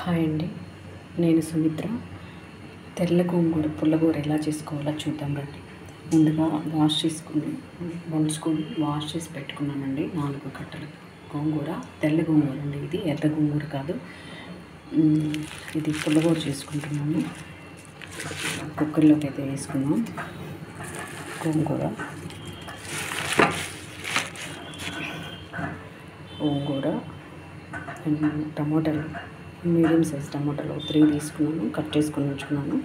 Hi అండి, నేను సుమిత్ర. తెల్ల గోంగూర పుల్లగూర ఎలా చేసుకోవాలో చూద్దాం రండి. ముందుగా వాష్ చేసి పెట్టుకున్నానండి 4 కట్టలు గోంగూర. తెల్ల గోంగూర అండి, ఇది ఎర్ర గోంగూర కాదు. ఇది పుల్లగూర చేసుకుంటున్నాను. కుక్కర్లోకి అయితే వేసుకున్నాం. గోంగూర టమాటాలు మీడియం సైజ్ టమాటాలు 3 తీసుకున్నాను, కట్ చేసుకొని ఉంచుకున్నాను.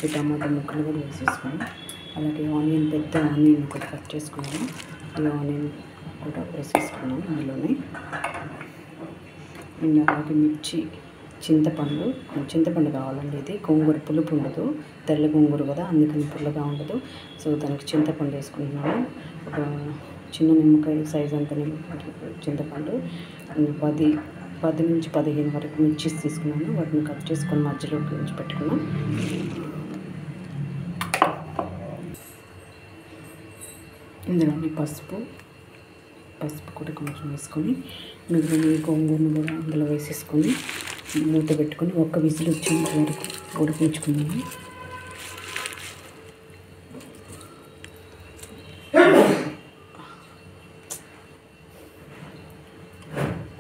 ఈ టమాటా ముక్కలు కూడా వేసేసుకున్నాను. అలాగే ఆనియన్, పెద్ద ఆనియన్ కూడా కట్ చేసుకున్నాను. ఈ ఆనియన్ కూడా వేసేసుకున్నాను ఇందులోనే. అలాగే మిర్చి, చింతపండు కావాలండి. ఇది గోంగూర పులుపు ఉండదు, తెల్ల గోంగూర కదా, అందుకని పుల్లగా ఉండదు. సో దానికి చింతపండు వేసుకుంటున్నాను. ఒక చిన్న నిమ్మకాయ సైజ్ అంత చింతపండు. 10 నుంచి 15 వరకు మిర్చీస్ తీసుకున్నాను. వాటిని కట్ చేసుకొని మధ్యలోకి ఉంచి పెట్టుకున్నాను. ఇందులోని పసుపు కూడా కొంచెం వేసుకొని మిగిలిన గోంగూరను కూడా అందులో వేసేసుకొని మూత పెట్టుకొని 1 విజిల్ వచ్చేంత వరకు ఉడికించుకున్నాను.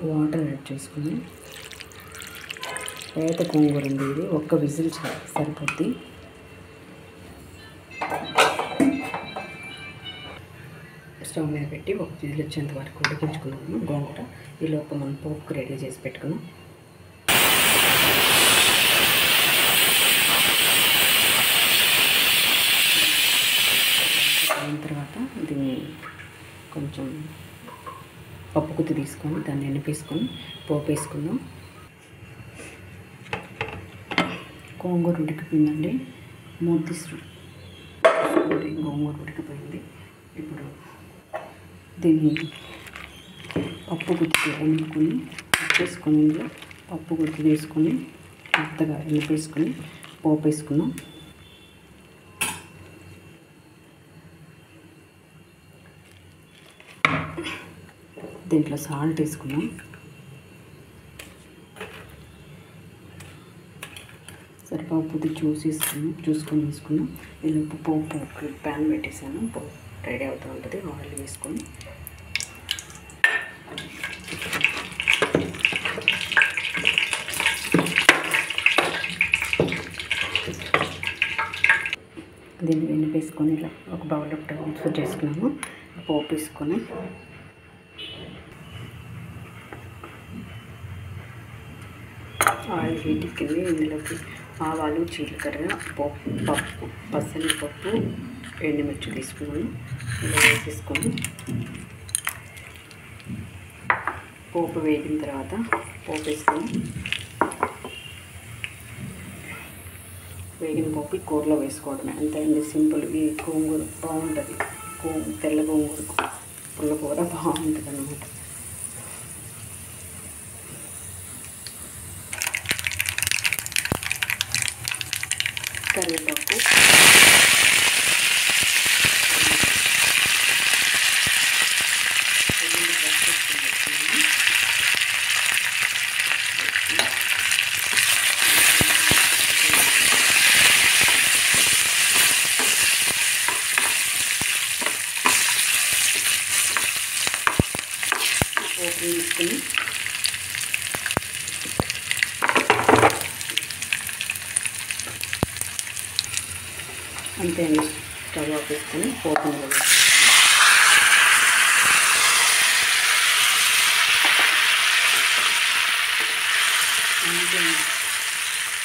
వాటర్ యాడ్ చేసుకుని, లేత గోంగూర ఉంది ఇది, 1 విజిల్ సరిపోద్ది. స్టవ్ మీద పెట్టి 1 విజిల్ వచ్చేంత వరకు ఉడికించుకున్నాము గోంగూర. ఈ లోపు మనం పోపుకు రెడీ చేసి పెట్టుకున్నాం. అయిన తర్వాత దీన్ని కొంచెం పప్పు గుత్తి తీసుకొని దాన్ని ఎనిపేసుకొని పోపు వేసుకుందాం. గోంగూర ఉడికిపోయిందండి. గోంగూర ఉడికిపోయింది. ఇప్పుడు దీన్ని పప్పు గుత్తి ఎనుపుకొని వేసుకొని, ఇందులో పప్పు గుత్తి వేసుకొని మెత్తగా ఎనిపేసుకొని పోపు వేసుకున్నాం. దీంట్లో సాల్ట్ వేసుకున్నాం. సరిపోతుంది చూసుకొని వేసుకున్నాం. ఈలోపు పోపు ప్యాన్ పెట్టేసాను. పోపు రెడీ అవుతూ ఉంటుంది. ఆయిల్ వేసుకొని దీన్ని వెనిపేసుకొని ఇలా ఒక బౌల్లో ట్రాన్స్ఫర్ చేసుకున్నాము. పోపు వేసుకొని ఆయిల్ హీట్ ఎక్కింది. ఇందులోకి ఆవాలు, జీలకర్ర, పప్పు, పసలిపప్పు, ఎండుమిర్చి తీసుకున్నాను. ఇలా వేసేసుకొని పోపు వేగిన తర్వాత పోపు వేసుకొని, వేగిన పోపు కూరలో వేసుకోవడమే. అంతే అండి, సింపుల్. ఈ గోంగూర బాగుంటుంది. తెల్ల గోంగూర పుల్లకూర బాగుంటుంది అన్నమాట. కరివేపాకు, తీసుకుని అంతే అండి. స్టవ్ ఆఫ్ వేసుకొని పోపుని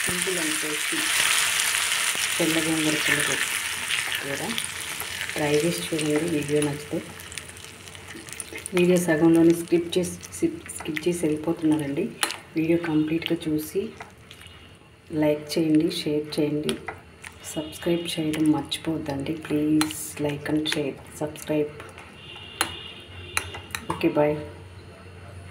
సింపుల్ అని టేస్టీ తెల్ల గోంగూర కూడా ట్రై చేసి చూడండి. వీడియో నచ్చితే, వీడియో సగంలోనే స్కిప్ చేసి వెళ్ళిపోతున్నారండి. వీడియో కంప్లీట్గా చూసి లైక్ చేయండి, షేర్ చేయండి, సబ్స్క్రైబ్ చేయడం మర్చిపోద్దండి. Please like and share, subscribe. Okay, bye.